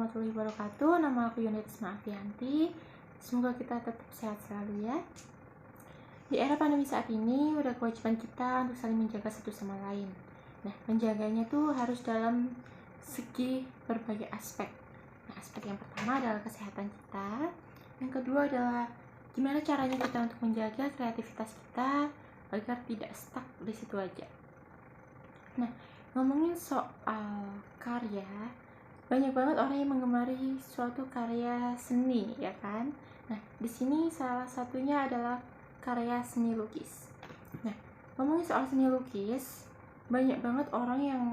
warahmatullahi wabarakatuh. Nama aku Yunitisma Afianti. Semoga kita tetap sehat selalu ya. Di era pandemi saat ini, udah kewajiban kita untuk saling menjaga satu sama lain. Nah, menjaganya tuh harus dalam segi berbagai aspek. Nah, aspek yang pertama adalah kesehatan kita. Yang kedua adalah gimana caranya kita untuk menjaga kreativitas kita agar tidak stuck di situ aja. Nah, ngomongin soal karya, banyak banget orang yang menggemari suatu karya seni, ya kan? Nah, di sini salah satunya adalah karya seni lukis. Nah, ngomongin soal seni lukis, banyak banget orang yang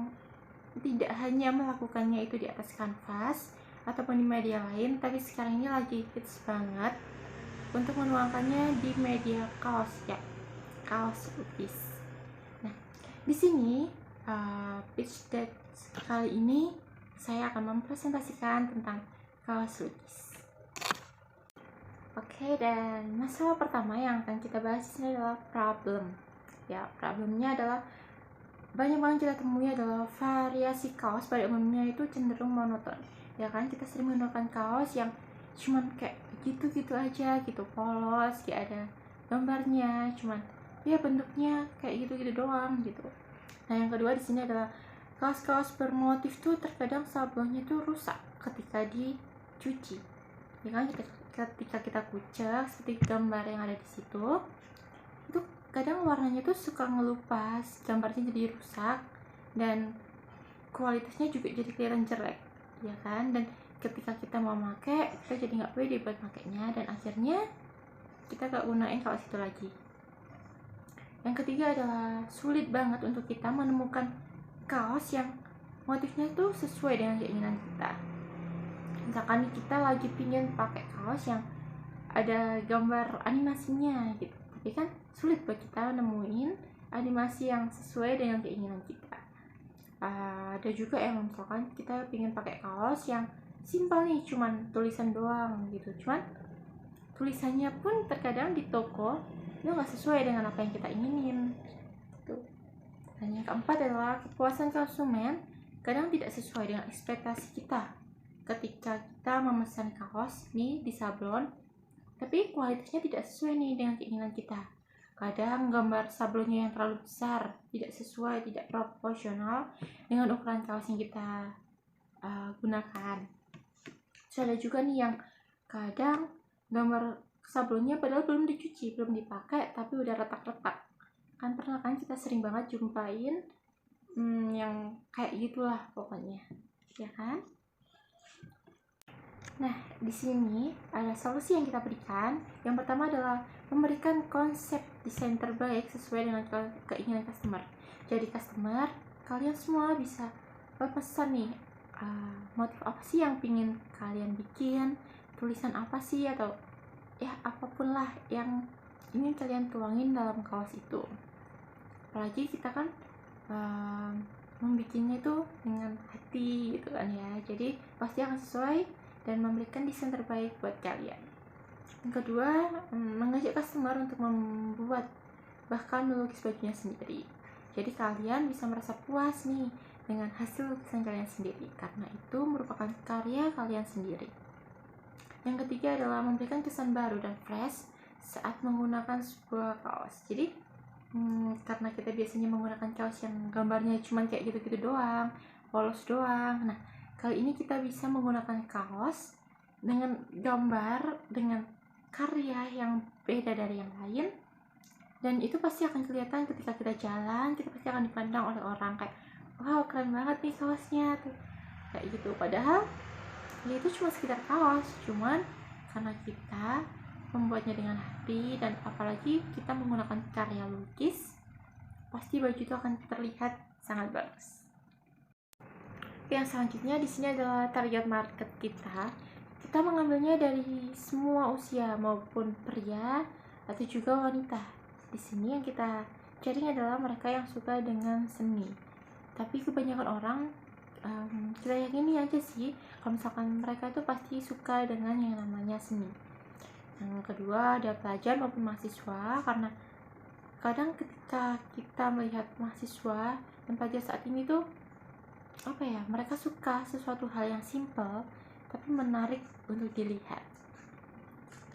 tidak hanya melakukannya itu di atas kanvas ataupun di media lain, tapi sekarang ini lagi hits banget untuk menuangkannya di media kaos, ya, kaos lukis. Nah, di sini pitch deck kali ini saya akan mempresentasikan tentang kaos lukis. Oke, dan masalah pertama yang akan kita bahas ini adalah problem. Ya, problemnya adalah banyak banget kita temui adalah variasi kaos pada umumnya itu cenderung monoton. Ya kan, kita sering menggunakan kaos yang cuman kayak gitu-gitu aja gitu, polos, gak ada gambarnya, cuman ya bentuknya kayak gitu-gitu doang gitu. Nah, yang kedua di sini adalah kaos-kaos bermotif tuh terkadang sablonnya tuh rusak ketika dicuci. Ya kan, ketika kita kucek seperti gambar yang ada di situ, itu kadang warnanya tuh suka ngelupas, gambarnya jadi rusak dan kualitasnya juga jadi kelihatan jelek, ya kan? Dan ketika kita mau pakai, kita jadi nggak pede buat makainya dan akhirnya kita gak gunain kaos itu lagi. Yang ketiga adalah sulit banget untuk kita menemukan kaos yang motifnya itu sesuai dengan keinginan kita. Misalkan kita lagi pingin pakai kaos yang ada gambar animasinya gitu, tapi kan sulit buat kita nemuin animasi yang sesuai dengan keinginan kita. Ada juga yang misalkan kita pingin pakai kaos yang simpel nih, cuman tulisan doang gitu, cuman tulisannya pun terkadang di toko itu nggak sesuai dengan apa yang kita inginin tuh. Dan yang keempat adalah kepuasan konsumen kadang tidak sesuai dengan ekspektasi kita ketika kita memesan kaos nih di sablon, tapi kualitasnya tidak sesuai nih dengan keinginan kita. Kadang gambar sablonnya yang terlalu besar, tidak sesuai, tidak proporsional dengan ukuran kaos yang kita gunakan. Terus ada juga nih yang kadang gambar sablonnya padahal belum dicuci, belum dipakai, tapi udah retak-retak. Kan pernah kan kita sering banget jumpain yang kayak gitulah pokoknya, ya kan? Nah, di sini ada solusi yang kita berikan. Yang pertama adalah memberikan konsep desain terbaik sesuai dengan keinginan customer. Jadi customer, kalian semua bisa berpesan nih, motif apa sih yang pingin kalian bikin, tulisan apa sih, atau ya apapun lah yang ingin kalian tuangin dalam kaos itu. Apalagi kita kan membikinnya itu dengan hati gitu kan ya, jadi pasti akan sesuai dan memberikan desain terbaik buat kalian. Yang kedua, mengajak customer untuk membuat bahkan melukis bajunya sendiri. Jadi kalian bisa merasa puas nih dengan hasil lukisan kalian sendiri, karena itu merupakan karya kalian sendiri. Yang ketiga adalah memberikan kesan baru dan fresh saat menggunakan sebuah kaos. Jadi karena kita biasanya menggunakan kaos yang gambarnya cuma kayak gitu-gitu doang, polos doang. Nah, kali ini kita bisa menggunakan kaos dengan gambar, dengan karya yang beda dari yang lain, dan itu pasti akan kelihatan ketika kita jalan. Kita pasti akan dipandang oleh orang kayak, wow, keren banget nih kaosnya tuh, kayak gitu. Padahal ya itu cuma sekedar kaos, cuman karena kita membuatnya dengan hati dan apalagi kita menggunakan karya lukis, pasti baju itu akan terlihat sangat bagus. Yang selanjutnya di sini adalah target market kita. Kita mengambilnya dari semua usia, maupun pria atau juga wanita. Di sini yang kita cari adalah mereka yang suka dengan seni. Tapi kebanyakan orang kita yakini aja sih kalau misalkan mereka itu pasti suka dengan yang namanya seni. Yang kedua ada pelajar maupun mahasiswa, karena kadang ketika kita melihat mahasiswa dan pelajar saat ini tuh mereka suka sesuatu hal yang simple tapi menarik untuk dilihat.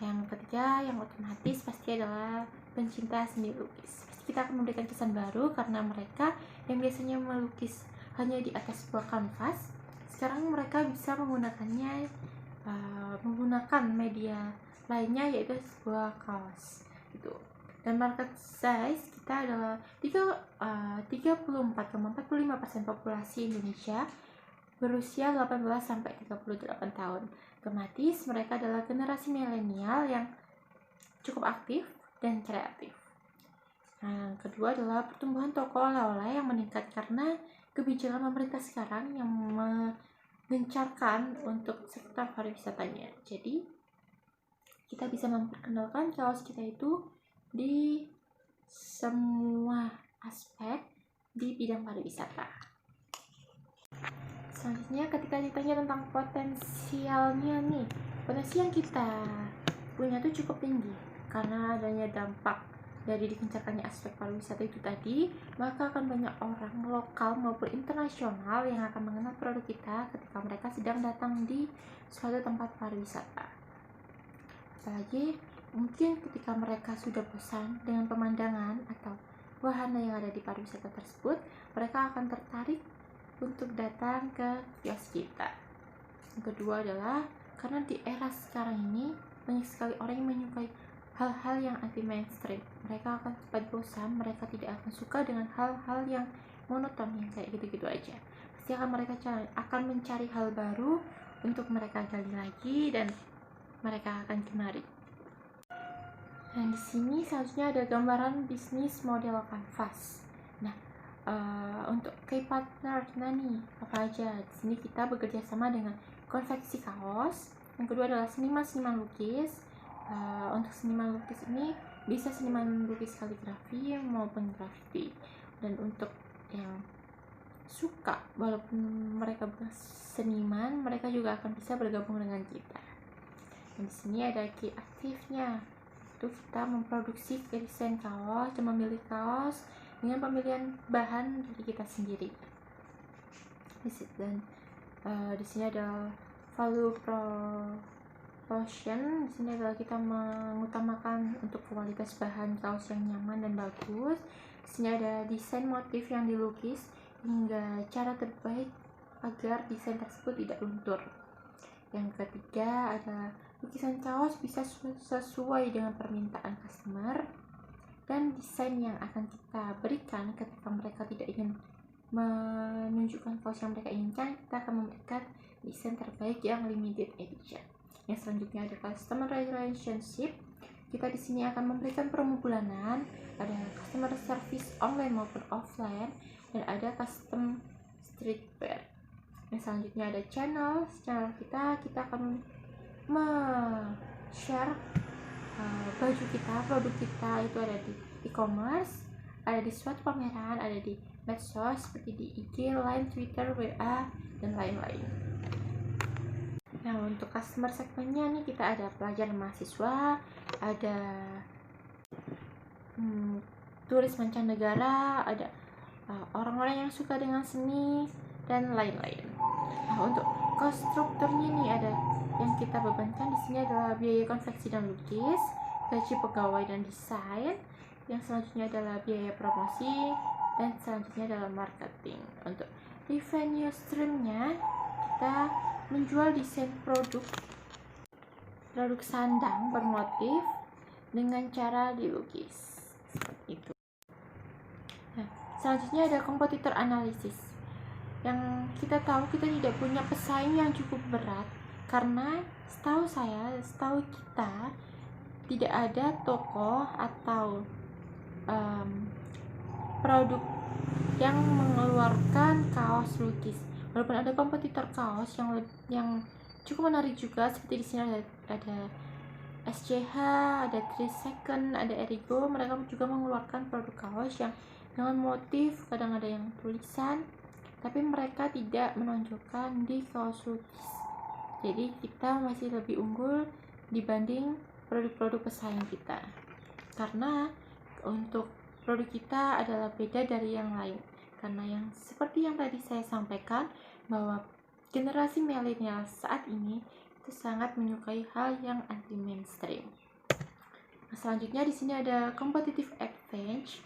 Yang ketiga, yang otomatis pasti adalah pencinta seni lukis. Pasti kita akan memberikan kesan baru karena mereka yang biasanya melukis hanya di atas sebuah kanvas, sekarang mereka bisa menggunakannya menggunakan media lainnya, yaitu sebuah kaos gitu. Dan market size kita adalah 34,45% populasi Indonesia berusia 18 sampai 38 tahun. Otomatis mereka adalah generasi milenial yang cukup aktif dan kreatif. Nah, yang kedua adalah pertumbuhan toko oleh-oleh yang meningkat karena kebijakan pemerintah sekarang yang mengencarkan untuk sektor pariwisatanya. Jadi, kita bisa memperkenalkan kaos kita itu di semua aspek di bidang pariwisata. Selanjutnya, ketika ditanya tentang potensialnya nih, potensi yang kita punya tuh cukup tinggi karena adanya dampak dari dikencarkannya aspek pariwisata itu tadi, maka akan banyak orang lokal maupun internasional yang akan mengenal produk kita ketika mereka sedang datang di suatu tempat pariwisata. Apalagi mungkin ketika mereka sudah bosan dengan pemandangan atau wahana yang ada di pariwisata tersebut, mereka akan tertarik untuk datang ke kios kita. Yang kedua adalah karena di era sekarang ini banyak sekali orang yang menyukai hal-hal yang anti mainstream. Mereka akan cepat bosan, mereka tidak akan suka dengan hal-hal yang monoton yang kayak gitu-gitu aja. Pasti mereka akan mencari hal baru untuk mereka gali lagi dan mereka akan gemari. Dan di sini seharusnya ada gambaran bisnis model kanvas. Nah, untuk key partner nih apa aja? Di sini kita bekerja sama dengan konveksi kaos. Yang kedua adalah seniman lukis. Untuk seniman lukis ini bisa seniman lukis kaligrafi maupun grafiti. Dan untuk yang suka walaupun mereka bukan seniman, mereka juga akan bisa bergabung dengan kita. Dan di sini ada key aktifnya. Itu kita memproduksi desain kaos dan memilih kaos dengan pemilihan bahan dari kita sendiri. Dan di sini ada value proportion. Di sini adalah kita mengutamakan untuk kualitas bahan kaos yang nyaman dan bagus. Di sini ada desain motif yang dilukis hingga cara terbaik agar desain tersebut tidak luntur. Yang ketiga ada lukisan kaos bisa sesuai dengan permintaan customer, dan desain yang akan kita berikan ketika mereka tidak ingin menunjukkan kaos yang mereka inginkan, kita akan memberikan desain terbaik yang limited edition. Yang selanjutnya ada customer relationship. Kita di sini akan memberikan promo bulanan, ada customer service online maupun offline, dan ada custom streetwear. Yang selanjutnya ada channel kita akan share baju kita, produk kita itu ada di e-commerce, ada di suatu pameran, ada di medsos seperti di IG, Line, Twitter, WA, dan lain-lain. Nah, untuk customer segmennya nih kita ada pelajar mahasiswa, ada turis mancanegara, ada orang-orang yang suka dengan seni, dan lain-lain. Nah, untuk cost strukturnya nih ada yang kita bebankan di sini adalah biaya konveksi dan lukis, gaji pegawai dan desain. Yang selanjutnya adalah biaya promosi, dan selanjutnya adalah marketing. Untuk revenue streamnya kita menjual desain produk sandang bermotif dengan cara dilukis seperti itu. Nah, selanjutnya ada kompetitor analisis. Yang kita tahu kita tidak punya pesaing yang cukup berat karena setahu kita tidak ada toko atau produk yang mengeluarkan kaos lukis. Walaupun ada kompetitor kaos yang cukup menarik juga, seperti di sini ada SCH, ada 3 Second, ada Erigo. Mereka juga mengeluarkan produk kaos yang dengan motif, kadang ada yang tulisan, tapi mereka tidak menonjolkan di kaos lukis. Jadi kita masih lebih unggul dibanding produk-produk pesaing kita, karena untuk produk kita adalah beda dari yang lain. Karena yang seperti yang tadi saya sampaikan, bahwa generasi milenial saat ini itu sangat menyukai hal yang anti mainstream. Nah, selanjutnya di sini ada competitive advantage.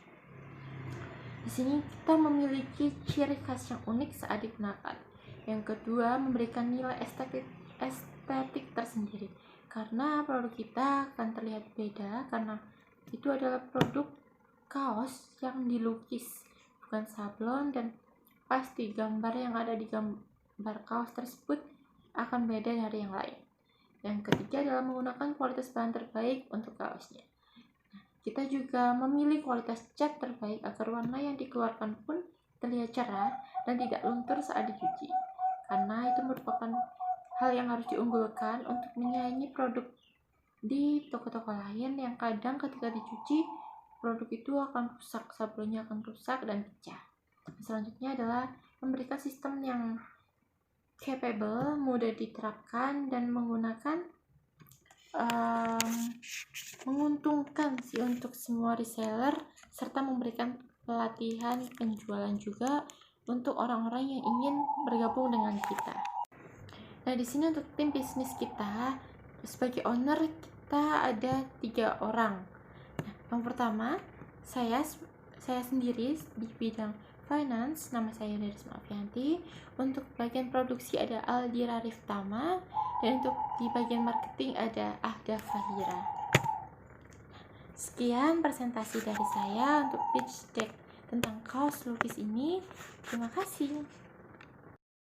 Di sini kita memiliki ciri khas yang unik saat digunakan. Yang kedua, memberikan nilai estetik tersendiri. Karena produk kita akan terlihat beda karena itu adalah produk kaos yang dilukis, bukan sablon, dan pasti gambar yang ada di gambar kaos tersebut akan beda dari yang lain. Yang ketiga adalah menggunakan kualitas bahan terbaik untuk kaosnya. Kita juga memilih kualitas cat terbaik agar warna yang dikeluarkan pun terlihat cerah dan tidak luntur saat dicuci. Karena itu merupakan hal yang harus diunggulkan untuk menyaingi produk di toko-toko lain yang kadang ketika dicuci produk itu akan rusak, sablonnya akan rusak dan pecah. Selanjutnya adalah memberikan sistem yang capable, mudah diterapkan dan menguntungkan sih untuk semua reseller, serta memberikan pelatihan penjualan juga untuk orang-orang yang ingin bergabung dengan kita. Nah, di sini untuk tim bisnis kita sebagai owner kita ada 3 orang. Nah, yang pertama saya sendiri di bidang finance, nama saya Derisma Afianti. Untuk bagian produksi ada Aldi Rariftama, dan untuk di bagian marketing ada Ahda Fahira. Sekian presentasi dari saya untuk pitch deck tentang kaos lukis ini. Terima kasih.